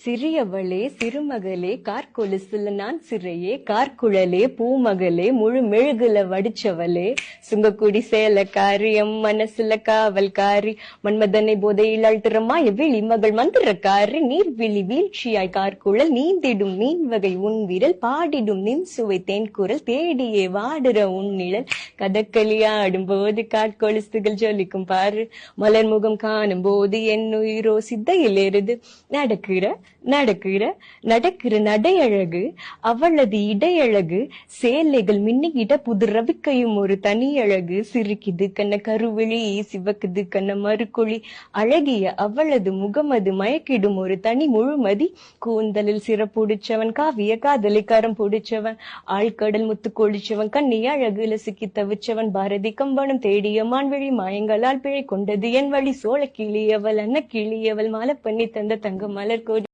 சிறியவளே சிறுமகளே கார்கொலுசுல நான் சிறையே கார்குழலே பூமகளே முழு மெழுகுல வடிச்சவளே சுங்கக்குடி சேலக்காரி எம் மனசுல காவல்காரி மன்மதனை போதையில் அழ்த்திரமாய விழி மகள் மந்திரக்காரி நீர்விழி வீழ்ச்சியாய் கார்குழல் நீந்திடும் மீன் வகை உன் விரல் பாடிடும் நின் சுவை தேன்குரல் தேடியே வாடுற உன் நிழல் கதக்களி ஆடும் போது காட்கொலுசுகள் ஜொலிக்கும் பாரு மலர் முகம் காணும் போது என் உயிரோ சித்தையில் எருது நடக்கிற நடையழகு அவளது இடையழகு சேலைகள் மின்னிக்கிட்ட புது ரவிக்கையும் ஒரு தனி அழகு சிரிக்குது கண்ண கருவிழி சிவக்குது கண்ண மறுக்குழி அழகிய அவளது முகமது மயக்கிடும் ஒரு தனி முழுமதி கூந்தலில் சிறப்புடிச்சவன் காவிய காதலி கரம் பிடிச்சவன் ஆழ்கடல் முத்து கொளிச்சவன் கண்ணி அழகுல சிக்கி தவிச்சவன் பாரதி கம்பனும் தேடிய மான்வழி மாயங்களால் பிழை கொண்டது என் வழி சோழ கிளியவள் அன்ன கிளியவள் மாலை பண்ணி தந்த தங்க மலர் கோடி